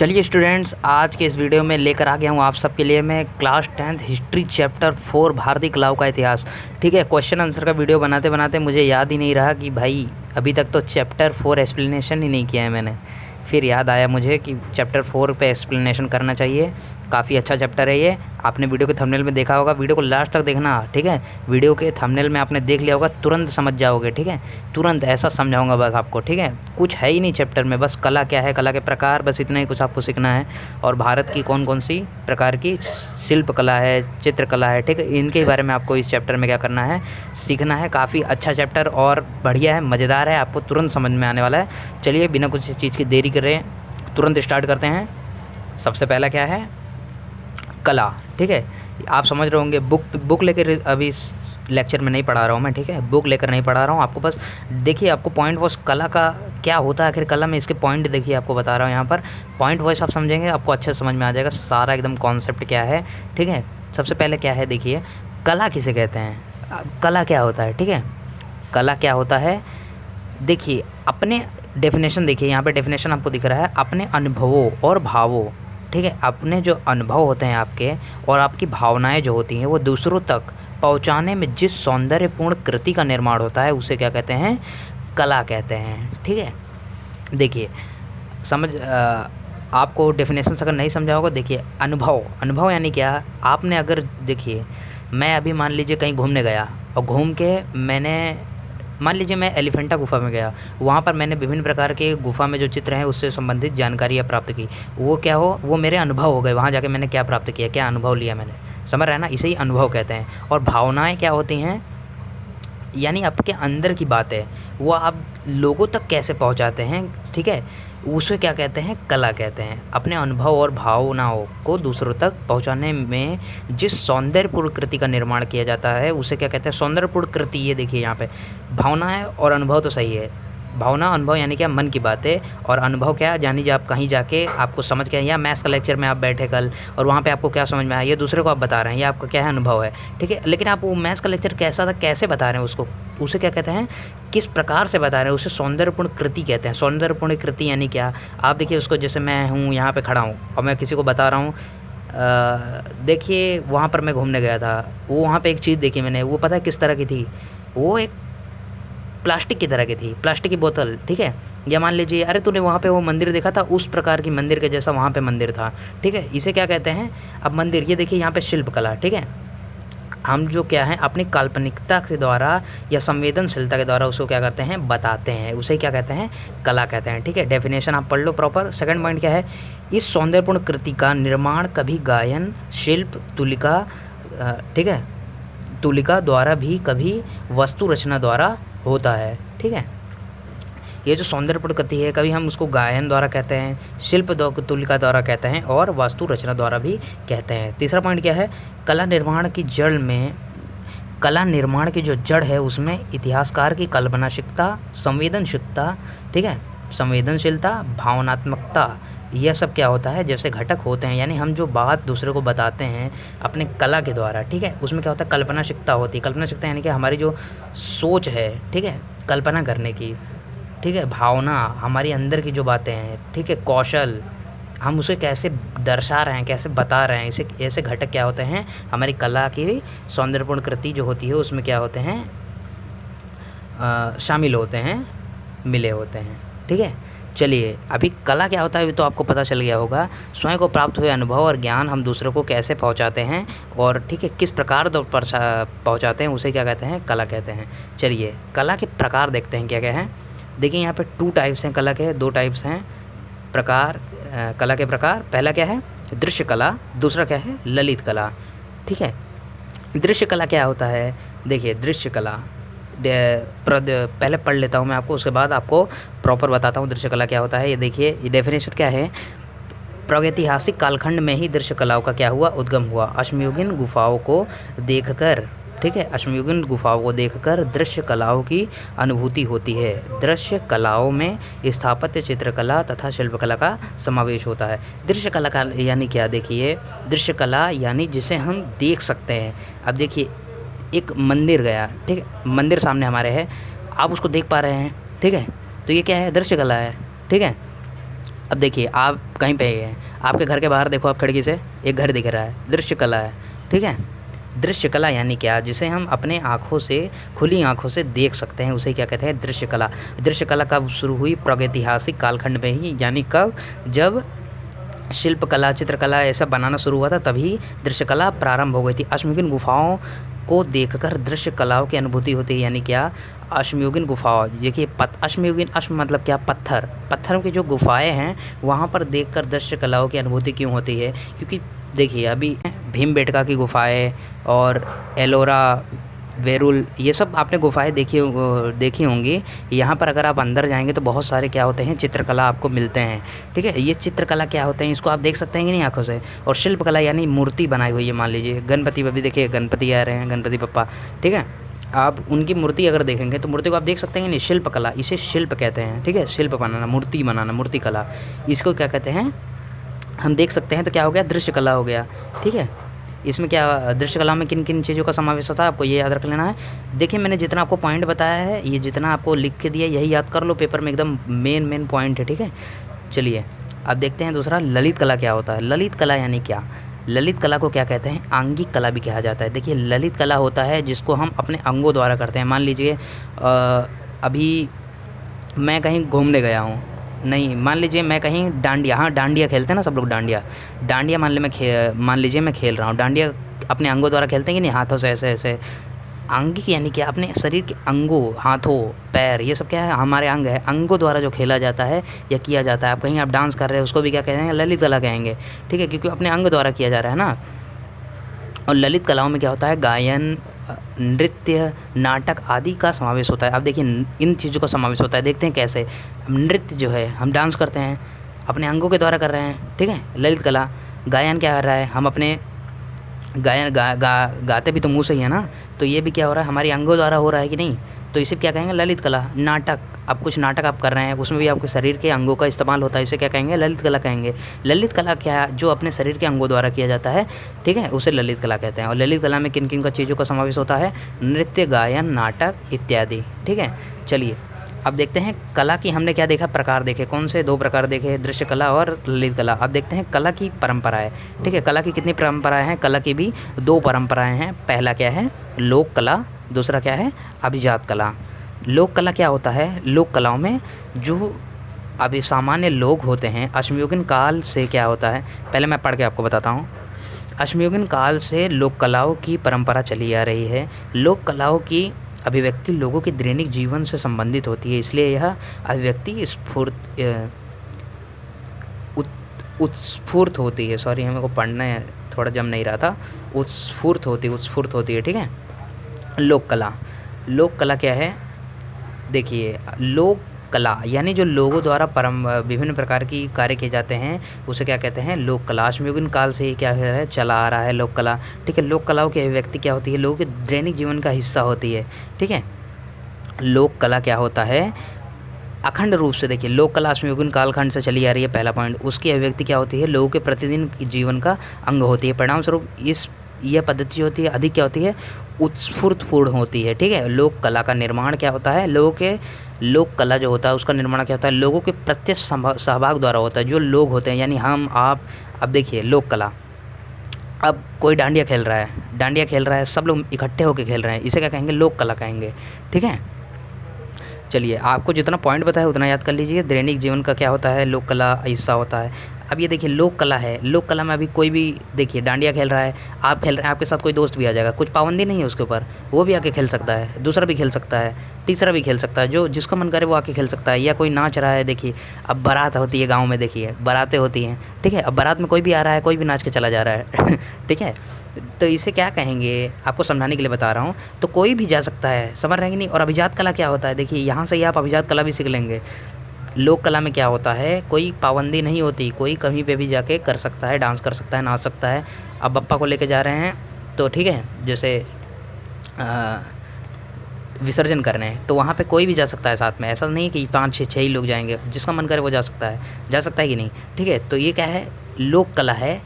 चलिए स्टूडेंट्स, आज के इस वीडियो में लेकर आ गया हूँ आप सबके लिए मैं क्लास 10th हिस्ट्री चैप्टर 4 भारतीय कलाओं का इतिहास। ठीक है, क्वेश्चन आंसर का वीडियो बनाते बनाते मुझे याद ही नहीं रहा कि भाई अभी तक तो चैप्टर 4 एक्सप्लेनेशन ही नहीं किया है मैंने। फिर याद आया मुझे कि चैप्टर 4 पे एक्सप्लेनेशन करना चाहिए। काफ़ी अच्छा चैप्टर है ये। आपने वीडियो के थंबनेल में देखा होगा, वीडियो को लास्ट तक देखना। ठीक है, वीडियो के थंबनेल में आपने देख लिया होगा, तुरंत समझ जाओगे। ठीक है, तुरंत ऐसा समझाऊंगा बस आपको। ठीक है, कुछ है ही नहीं चैप्टर में, बस कला क्या है, कला के प्रकार, बस इतना ही कुछ आपको सीखना है। और भारत की कौन कौन सी प्रकार की शिल्प कला है, चित्रकला है, ठीक है, इनके बारे में आपको इस चैप्टर में क्या करना है, सीखना है। काफ़ी अच्छा चैप्टर और बढ़िया है, मज़ेदार है, आपको तुरंत समझ में आने वाला है। चलिए बिना कुछ चीज़ की देरी कर रहे हैं, तुरंत स्टार्ट करते हैं। सबसे पहला क्या है, कला। ठीक है, आप समझ रहे होंगे, बुक लेकर अभी इस लेक्चर में नहीं पढ़ा रहा हूँ मैं। ठीक है, बुक लेकर नहीं पढ़ा रहा हूँ आपको, बस देखिए आपको पॉइंट वाइज कला का क्या होता है, आखिर कला में इसके पॉइंट देखिए, आपको बता रहा हूँ यहाँ पर। पॉइंट वाइज आप समझेंगे, आपको अच्छे समझ में आ जाएगा सारा एकदम कॉन्सेप्ट क्या है। ठीक है, सबसे पहले क्या है, देखिए कला किसे कहते हैं, कला क्या होता है। ठीक है, कला क्या होता है, देखिए अपने डेफिनेशन देखिए, यहाँ पे डेफिनेशन आपको दिख रहा है, अपने अनुभवों और भावों। ठीक है, अपने जो अनुभव होते हैं आपके और आपकी भावनाएं जो होती हैं वो दूसरों तक पहुंचाने में जिस सौंदर्यपूर्ण कृति का निर्माण होता है उसे क्या कहते हैं, कला कहते हैं। ठीक है, देखिए आपको डेफिनेशन अगर नहीं समझा होगा, देखिए अनुभव यानी क्या, आपने अगर देखिए मैं अभी मान लीजिए कहीं घूमने गया और घूम के मैंने, मान लीजिए मैं एलिफेंटा गुफ़ा में गया, वहाँ पर मैंने विभिन्न प्रकार के गुफ़ा में जो चित्र हैं उससे संबंधित जानकारियाँ प्राप्त की। वो क्या हो, वो मेरे अनुभव हो गए, वहाँ जाके मैंने क्या प्राप्त किया, क्या अनुभव लिया मैंने, समझ रहे हैं ना, इसे ही अनुभव कहते हैं। और भावनाएं क्या होती हैं, यानी आपके अंदर की बात है वो आप लोगों तक कैसे पहुंचाते हैं। ठीक है, उसे क्या कहते हैं, कला कहते हैं। अपने अनुभव और भावनाओं को दूसरों तक पहुंचाने में जिस सौंदर्यपूर्ण कृति का निर्माण किया जाता है उसे क्या कहते हैं, सौंदर्यपूर्ण कृति। ये देखिए यहाँ पे भावना है और अनुभव तो सही है, भावना अनुभव यानी क्या, मन की बात है, और अनुभव क्या, यानी जब आप कहीं जाके आपको समझ के, या मैथ्स का लेक्चर में आप बैठे कल और वहाँ पे आपको क्या समझ में आया, ये दूसरे को आप बता रहे हैं, ये आपका क्या है, अनुभव है। ठीक है, लेकिन आप वो मैथ्स का लेक्चर कैसा था, कैसे बता रहे हैं उसको, उसे क्या कहते हैं, किस प्रकार से बता रहे हैं, उसे सौंदर्यपूर्ण कृति कहते हैं। सौंदर्यपूर्ण कृति यानी क्या, आप देखिए उसको, जैसे मैं हूँ यहाँ पे खड़ा हूँ और मैं किसी को बता रहा हूँ, देखिए वहाँ पर मैं घूमने गया था, वो वहाँ पे एक चीज़ देखी मैंने, वो पता है किस तरह की थी, वो एक प्लास्टिक की तरह की थी, प्लास्टिक की बोतल। ठीक है, या मान लीजिए अरे तूने वहाँ पे वो मंदिर देखा था, उस प्रकार की मंदिर के जैसा वहाँ पे मंदिर था। ठीक है, इसे क्या कहते हैं, अब मंदिर, ये देखिए यहाँ पे शिल्पकला। ठीक है, हम जो क्या है अपनी काल्पनिकता के द्वारा या संवेदनशीलता के द्वारा उसको क्या करते हैं, बताते हैं, उसे क्या कहते हैं, कला कहते हैं। ठीक है, डेफिनेशन आप पढ़ लो प्रॉपर। सेकंड पॉइंट क्या है, इस सौंदर्यपूर्ण कृति का निर्माण कभी गायन, शिल्प, तुलिका, ठीक है, तुलिका द्वारा भी कभी वस्तु रचना द्वारा होता है। ठीक है, ये जो सौंदर्यपूर्ण कृति है, कभी हम उसको गायन द्वारा कहते हैं, शिल्प तुलिका द्वारा कहते हैं और वास्तु रचना द्वारा भी कहते हैं। तीसरा पॉइंट क्या है, कला निर्माण की जड़ में, कला निर्माण की जो जड़ है उसमें इतिहासकार की कल्पनाशीलता, संवेदनशीलता, ठीक है, संवेदनशीलता, भावनात्मकता, यह सब क्या होता है, जैसे घटक होते हैं। यानी हम जो बात दूसरे को बताते हैं अपने कला के द्वारा, ठीक है, उसमें क्या होता है, कल्पनाशीलता होती है। कल्पनाशीलता यानी कि हमारी जो सोच है, ठीक है, कल्पना करने की, ठीक है, भावना, हमारी अंदर की जो बातें हैं, ठीक है, कौशल, हम उसे कैसे दर्शा रहे हैं, कैसे बता रहे हैं, इसे ऐसे घटक क्या होते हैं, हमारी कला की सौंदर्यपूर्ण कृति जो होती है उसमें क्या होते हैं, शामिल होते हैं, मिले होते हैं। ठीक है, चलिए अभी कला क्या होता है अभी तो आपको पता चल गया होगा। स्वयं को प्राप्त हुए अनुभव और ज्ञान हम दूसरों को कैसे पहुंचाते हैं और ठीक है किस प्रकार पहुंचाते हैं उसे क्या कहते हैं, कला कहते हैं। चलिए कला के प्रकार देखते हैं क्या क्या हैं। देखिए यहाँ पे 2 टाइप्स हैं कला के, 2 टाइप्स हैं प्रकार, कला के प्रकार। पहला क्या है, दृश्य कला, दूसरा क्या है, ललित कला। ठीक है, दृश्य कला क्या होता है, देखिए दृश्य कला पहले पढ़ लेता हूँ मैं आपको, उसके बाद आपको प्रॉपर बताता हूँ दृश्य कला क्या होता है। ये देखिए ये डेफिनेशन क्या है, प्रागैतिहासिक कालखंड में ही दृश्य कलाओं का क्या हुआ, उद्गम हुआ। अश्मयुगीन गुफाओं को देखकर, ठीक है, अश्मयुगीन गुफाओं को देखकर दृश्य कलाओं की अनुभूति होती है। दृश्य कलाओं में स्थापत्य, चित्रकला तथा शिल्पकला का समावेश होता है। दृश्य कला का यानी क्या, देखिए दृश्य कला यानी जिसे हम देख सकते हैं। अब देखिए एक मंदिर गया, ठीक है, मंदिर सामने हमारे है, आप उसको देख पा रहे हैं, ठीक है, तो ये क्या है, दृश्य कला है। ठीक है, अब देखिए आप कहीं पे हैं, आपके घर के बाहर देखो, आप खिड़की से एक घर दिख रहा है, दृश्य कला है, ठीक है। दृश्य कला यानी क्या, जिसे हम अपने आँखों से, खुली आँखों से देख सकते हैं, उसे क्या कहते हैं, दृश्य कला। दृश्य कला कब शुरू हुई, प्रागैतिहासिक कालखंड में ही, यानी कब, जब शिल्पकला, चित्रकला ऐसा बनाना शुरू हुआ था, तभी दृश्य कला प्रारंभ हो गई थी। अश्मयुगीन गुफाओं को देखकर दृश्य कलाओं की अनुभूति होती है, यानी क्या, अश्मयुगीन गुफाओं, देखिए अश्मयुगीन, अश्म मतलब क्या, पत्थर, पत्थरों की जो गुफाएं हैं वहाँ पर देखकर दृश्य कलाओं की अनुभूति क्यों होती है, क्योंकि देखिए अभी भीमबेटका की गुफाएं और एलोरा, वेरुल, ये सब आपने गुफाएं देखी होंगी। यहाँ पर अगर आप अंदर जाएंगे तो बहुत सारे क्या होते हैं, चित्रकला आपको मिलते हैं, ठीक है। ये चित्रकला क्या होते हैं, इसको आप देख सकते हैं कि नहीं आंखों से। और शिल्पकला यानी मूर्ति बनाई हुई है, मान लीजिए गणपति, अभी देखिए गणपति आ रहे हैं, गणपति बप्पा, ठीक है। आप उनकी मूर्ति अगर देखेंगे तो मूर्ति को आप देख सकते हैं कि नहीं, शिल्पकला, इसे शिल्प कहते हैं, ठीक है। शिल्प बनाना, मूर्ति बनाना, मूर्ति कला, इसको क्या कहते हैं, हम देख सकते हैं। तो क्या हो गया, दृश्य कला हो गया, ठीक है। इसमें क्या, दृश्य कला में किन किन चीज़ों का समावेश होता है, आपको ये याद रख लेना है। देखिए मैंने जितना आपको पॉइंट बताया है, ये जितना आपको लिख के दिया, यही याद कर लो, पेपर में एकदम मेन पॉइंट है, ठीक है। चलिए अब देखते हैं दूसरा, ललित कला क्या होता है। ललित कला यानी क्या, ललित कला को क्या कहते हैं, आंगिक कला भी कहा जाता है। देखिए ललित कला होता है जिसको हम अपने अंगों द्वारा करते हैं। मान लीजिए अभी मैं कहीं घूमने गया हूँ, नहीं, मान लीजिए मैं कहीं डांडिया, हाँ डांडिया खेलते हैं ना सब लोग, डांडिया मान लीजिए मैं खेल रहा हूँ डांडिया, अपने अंगों द्वारा खेलते हैं कि नहीं, हाथों से ऐसे ऐसे। आंगिक यानी क्या, अपने शरीर के अंगों, हाथों, पैर, ये सब क्या है, हमारे अंग है, अंगों द्वारा जो खेला जाता है या किया जाता है। आप कहीं आप डांस कर रहे हैं, उसको भी क्या कहेंगे, ललित कला कहेंगे, ठीक है, क्योंकि अपने अंग द्वारा किया जा रहा है ना। और ललित कलाओं में क्या होता है, गायन, नृत्य, नाटक आदि का समावेश होता है। अब देखिए इन चीज़ों का समावेश होता है, देखते हैं कैसे। नृत्य जो है, हम डांस करते हैं, अपने अंगों के द्वारा कर रहे हैं, ठीक है, ललित कला। गायन क्या कर रहा है, हम अपने गायन गाते भी तो मुँह से ही है ना, तो ये भी क्या हो रहा है, हमारे अंगों द्वारा हो रहा है कि नहीं, तो इसे क्या कहेंगे, ललित कला। नाटक, अब कुछ नाटक आप कर रहे हैं, उसमें भी आपके शरीर के अंगों का इस्तेमाल होता है, इसे क्या कहेंगे, ललित कला कहेंगे। ललित कला क्या, जो अपने शरीर के अंगों द्वारा किया जाता है, ठीक है, उसे ललित कला कहते हैं। और ललित कला में किन किन का चीज़ों का समावेश होता है, नृत्य, गायन, नाटक इत्यादि, ठीक है। चलिए अब देखते हैं कला की, हमने क्या देखा, प्रकार देखे, कौन से, 2 प्रकार देखे, दृश्य कला और ललित कला। अब देखते हैं कला की परंपराएं, ठीक है। कला की कितनी परंपराएं हैं, कला की भी 2 परंपराएं हैं। पहला क्या है, लोक कला, दूसरा क्या है, अभिजात कला। लोक कला क्या होता है, लोक कलाओं में जो अभी सामान्य लोग होते हैं, अश्मयुगीन काल से क्या होता है, पहले मैं पढ़ के आपको बताता हूँ। अश्मयुगीन काल से लोक कलाओं की परंपरा चली आ रही है। लोक कलाओं की अभिव्यक्ति लोगों के दैनिक जीवन से संबंधित होती है, इसलिए यह अभिव्यक्ति उत्स्फूर्त होती है। सॉरी, हमें को पढ़ना है, थोड़ा जम नहीं रहा था। उत्स्फूर्त होती है, ठीक है। लोक कला, लोक कला क्या है, देखिए लोक कला यानी जो लोगों द्वारा विभिन्न प्रकार की कार्य किए जाते हैं, उसे क्या कहते हैं, लोक कला। अश्मयुगीन काल से ही क्या है, चला आ रहा है लोक कला, ठीक है। लोक कलाओं की अभिव्यक्ति क्या होती है, लोगों के दैनिक जीवन का हिस्सा होती है, ठीक है। लोक कला क्या होता है, अखंड रूप से देखिए, लोक कला अश्मयुगीन कालखंड से चली आ रही है, पहला पॉइंट। उसकी अभिव्यक्ति क्या होती है, लोगों के प्रतिदिन जीवन का अंग होती है। परिणाम स्वरूप यह पद्धति होती है, अधिक क्या होती है, उत्स्फूर्तपूर्ण होती है, ठीक है। लोक कला का निर्माण क्या होता है, लोक कला जो होता है उसका निर्माण क्या होता है, लोगों के प्रत्यक्ष सहभाग द्वारा होता है। जो लोग होते हैं यानी हम, आप। अब देखिए लोक कला, अब कोई डांडिया खेल रहा है, सब लोग इकट्ठे होकर खेल रहे हैं, इसे क्या कहेंगे, लोक कला कहेंगे, ठीक है। चलिए आपको जितना पॉइंट बताया उतना याद कर लीजिए। दैनिक जीवन का क्या होता है, लोक कला हिस्सा होता है। अब ये देखिए लोक कला है, लोक कला में अभी कोई भी देखिए डांडिया खेल रहा है, आप खेल रहे हैं, आपके साथ कोई दोस्त भी आ जाएगा, कुछ पाबंदी नहीं है उसके ऊपर, वो भी आके खेल सकता है, दूसरा भी खेल सकता है, तीसरा भी खेल सकता है, जो जिसका मन करे वो आके खेल सकता है। या कोई नाच रहा है, देखिए अब बारात होती है गाँव में, देखिए बारातें होती हैं, ठीक है। अब बारात में कोई भी आ रहा है, कोई भी नाच के चला जा रहा है ठीक है। तो इसे क्या कहेंगे, आपको समझाने के लिए बता रहा हूँ। तो कोई भी जा सकता है, समझ रहे हैं कि नहीं। और अभिजात कला क्या होता है, देखिए यहाँ से ही आप अभिजात कला भी सीख लेंगे। लोक कला में क्या होता है, कोई पाबंदी नहीं होती, कोई कहीं पे भी जाके कर सकता है, डांस कर सकता है, नाच सकता है। अब बप्पा को लेके जा रहे हैं तो ठीक है, जैसे विसर्जन करने हैं, तो वहाँ पे कोई भी जा सकता है साथ में, ऐसा नहीं कि 5-6 ही लोग जाएंगे, जिसका मन करे वो जा सकता है कि नहीं, ठीक है। तो ये क्या है, लोक कला है,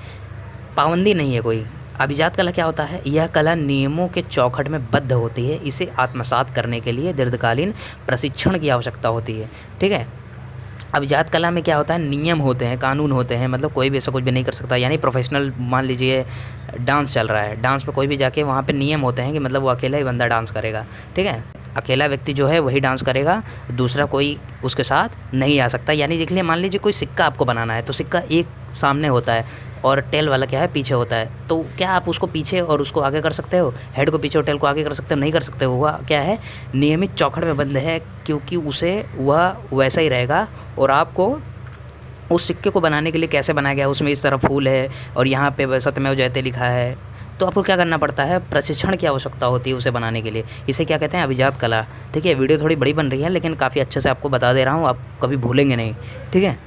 पाबंदी नहीं है कोई। अभिजात कला क्या होता है, यह कला नियमों के चौखट में बद्ध होती है, इसे आत्मसात करने के लिए दीर्घकालीन प्रशिक्षण की आवश्यकता होती है, ठीक है। अभिजात कला में क्या होता है, नियम होते हैं, कानून होते हैं, मतलब कोई भी ऐसा कुछ भी नहीं कर सकता। यानी प्रोफेशनल मान लीजिए डांस चल रहा है, डांस पे कोई भी जाके वहाँ पे नियम होते हैं कि मतलब वो अकेला ही बंदा डांस करेगा, ठीक है, अकेला व्यक्ति जो है वही डांस करेगा, दूसरा कोई उसके साथ नहीं आ सकता। यानी देख लिया, मान लीजिए कोई सिक्का आपको बनाना है तो सिक्का एक सामने होता है और टेल वाला क्या है, पीछे होता है। तो क्या आप उसको पीछे और उसको आगे कर सकते हो, हेड को पीछे और टेल को आगे कर सकते हो? नहीं कर सकते हो। वह क्या है, नियमित चौखट में बंद है, क्योंकि उसे वह वैसा ही रहेगा। और आपको उस सिक्के को बनाने के लिए कैसे बनाया गया, उसमें इस तरह फूल है और यहाँ पे सत्यमेव जयते लिखा है, तो आपको क्या करना पड़ता है, प्रशिक्षण की आवश्यकता होती है उसे बनाने के लिए। इसे क्या कहते हैं, अभिजात कला। ठीक है, वीडियो थोड़ी बड़ी बन रही है लेकिन काफ़ी अच्छे से आपको बता दे रहा हूँ, आप कभी भूलेंगे नहीं। ठीक है,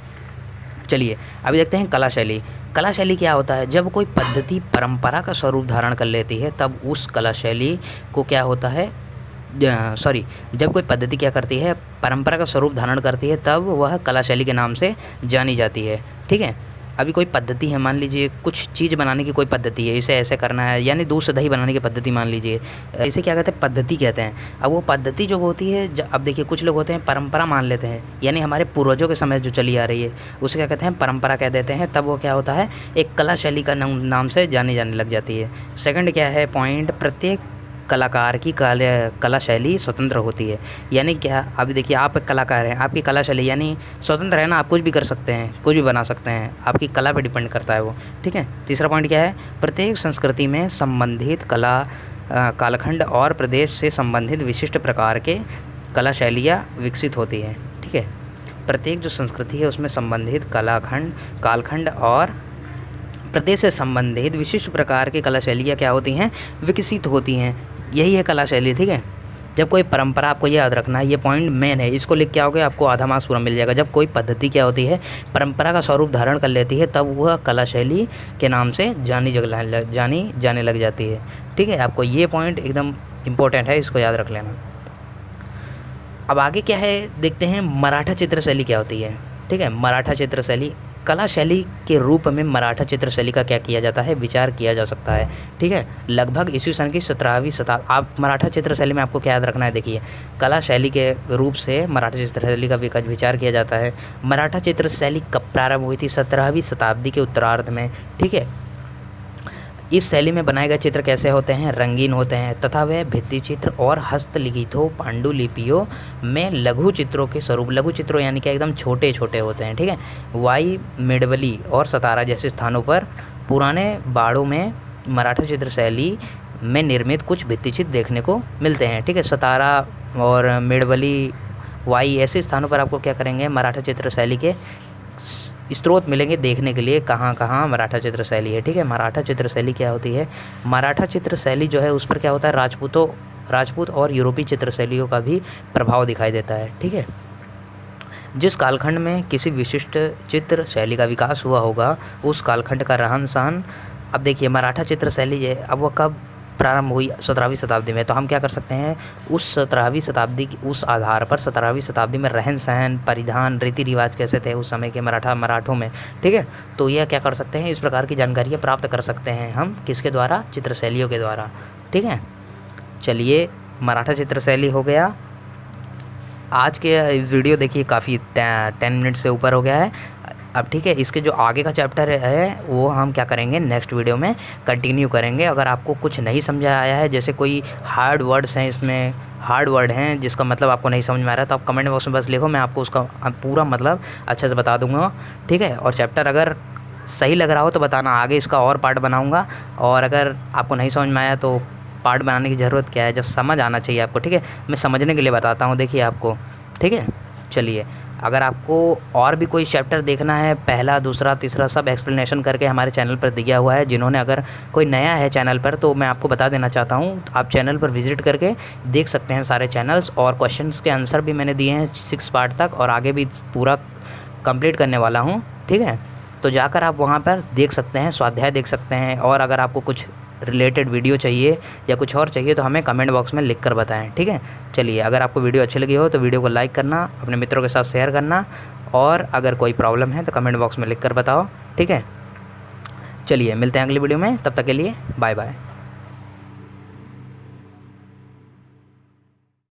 चलिए अभी देखते हैं कला शैली। कला शैली क्या होता है, जब कोई पद्धति परंपरा का स्वरूप धारण कर लेती है तब उस कला शैली को क्या होता है, जब कोई पद्धति क्या करती है, परंपरा का स्वरूप धारण करती है, तब वह कला शैली के नाम से जानी जाती है। ठीक है, अभी कोई पद्धति है, मान लीजिए कुछ चीज़ बनाने की कोई पद्धति है, इसे ऐसे करना है, यानी दूध से दही बनाने की पद्धति मान लीजिए, इसे क्या कहते हैं, पद्धति कहते हैं। अब वो पद्धति जो होती है, अब देखिए कुछ लोग होते हैं परंपरा मान लेते हैं, यानी हमारे पूर्वजों के समय जो चली आ रही है उसे क्या कहते हैं, परंपरा कह देते हैं। तब वो क्या होता है, एक कला शैली का नाम से जाने लग जाती है। सेकंड क्या है पॉइंट, प्रत्येक कलाकार की कला शैली स्वतंत्र होती है। यानी क्या, अभी देखिए आप एक कलाकार हैं, आपकी कला शैली यानी स्वतंत्र है ना, आप कुछ भी कर सकते हैं, कुछ भी बना सकते हैं, आपकी कला पे डिपेंड करता है वो। ठीक है, तीसरा पॉइंट क्या है, प्रत्येक संस्कृति में संबंधित कला कालखंड और प्रदेश से संबंधित विशिष्ट प्रकार के कला शैलियाँ विकसित होती हैं। ठीक है, प्रत्येक जो संस्कृति है उसमें संबंधित कालखंड और प्रदेश से संबंधित विशिष्ट प्रकार की कला शैलियाँ क्या होती हैं, विकसित होती हैं। यही है कला शैली। ठीक है, जब कोई परंपरा, आपको ये याद रखना है, ये पॉइंट मेन है, इसको लिख के आओगे आपको आधा मार्क्स पूरा मिल जाएगा। जब कोई पद्धति क्या होती है, परंपरा का स्वरूप धारण कर लेती है, तब वह कला शैली के नाम से जानी जाने लग जाती है। ठीक है, आपको ये पॉइंट एकदम इम्पोर्टेंट है, इसको याद रख लेना। अब आगे क्या है देखते हैं, मराठा चित्रशैली क्या होती है। ठीक है, मराठा चित्रशैली, कला शैली के रूप में मराठा चित्रशैली का क्या किया जाता है, विचार किया जा सकता है। ठीक है, लगभग ईस्वी सन की 17वीं शताब्दी। आप मराठा चित्रशैली में आपको क्या याद रखना है, देखिए कला शैली के रूप से मराठा चित्रशैली का विचार किया जाता है। मराठा चित्रशैली कब प्रारंभ हुई थी, 17वीं शताब्दी के उत्तरार्ध में। ठीक है, इस शैली में बनाए गए चित्र कैसे होते हैं, रंगीन होते हैं तथा वे भित्ति चित्र और हस्तलिखितों पांडुलिपियों में लघु चित्रों के स्वरूप, लघु चित्रों यानी कि एकदम छोटे छोटे होते हैं। ठीक है, वाई, मेडवली और सतारा जैसे स्थानों पर पुराने बाड़ों में मराठा चित्रशैली में निर्मित कुछ भित्ति चित्र देखने को मिलते हैं। ठीक है, सतारा और मेडवली, वाई ऐसे स्थानों पर आपको क्या करेंगे, मराठा चित्रशैली के स्रोत मिलेंगे देखने के लिए, कहाँ कहाँ मराठा चित्रशैली है। ठीक है, मराठा चित्रशैली क्या होती है, मराठा चित्रशैली जो है उस पर क्या होता है, राजपूत और यूरोपीय चित्रशैलियों का भी प्रभाव दिखाई देता है। ठीक है, जिस कालखंड में किसी विशिष्ट चित्र शैली का विकास हुआ होगा उस कालखंड का रहन सहन। अब देखिए मराठा चित्रशैली है, अब वह कब प्रारंभ हुई, 17वीं शताब्दी में। तो हम क्या कर सकते हैं, उस 17वीं शताब्दी की उस आधार पर 17वीं शताब्दी में रहन सहन, परिधान, रीति रिवाज कैसे थे उस समय के मराठों में। ठीक है, तो यह क्या कर सकते हैं, इस प्रकार की जानकारियाँ प्राप्त कर सकते हैं हम किसके द्वारा, चित्रशैलियों के द्वारा। ठीक है, चलिए मराठा चित्रशैली हो गया। आज के वीडियो देखिए काफ़ी 10 मिनट से ऊपर हो गया है। अब ठीक है, इसके जो आगे का चैप्टर है वो हम क्या करेंगे, नेक्स्ट वीडियो में कंटिन्यू करेंगे। अगर आपको कुछ नहीं समझा आया है, जैसे कोई हार्ड वर्ड्स हैं, इसमें हार्ड वर्ड हैं जिसका मतलब आपको नहीं समझ में आ रहा है, तो आप कमेंट बॉक्स में बस लिखो, मैं आपको उसका पूरा मतलब अच्छे से बता दूंगा। ठीक है, और चैप्टर अगर सही लग रहा हो तो बताना, आगे इसका और पार्ट बनाऊँगा। और अगर आपको नहीं समझ में आया तो पार्ट बनाने की ज़रूरत क्या है, जब समझ आना चाहिए आपको। ठीक है, मैं समझने के लिए बताता हूँ, देखिए आपको। ठीक है, चलिए अगर आपको और भी कोई चैप्टर देखना है, पहला, दूसरा, तीसरा, सब एक्सप्लेनेशन करके हमारे चैनल पर दिया हुआ है। जिन्होंने, अगर कोई नया है चैनल पर, तो मैं आपको बता देना चाहता हूँ, आप चैनल पर विजिट करके देख सकते हैं सारे चैनल्स। और क्वेश्चंस के आंसर भी मैंने दिए हैं 6 पार्ट तक, और आगे भी पूरा कंप्लीट करने वाला हूँ। ठीक है, तो जाकर आप वहाँ पर देख सकते हैं, स्वाध्याय देख सकते हैं। और अगर आपको कुछ रिलेटेड वीडियो चाहिए या कुछ और चाहिए तो हमें कमेंट बॉक्स में लिख कर बताएं। ठीक है, चलिए अगर आपको वीडियो अच्छी लगी हो तो वीडियो को लाइक करना, अपने मित्रों के साथ शेयर करना, और अगर कोई प्रॉब्लम है तो कमेंट बॉक्स में लिख कर बताओ। ठीक है, चलिए मिलते हैं अगली वीडियो में, तब तक के लिए बाय बाय।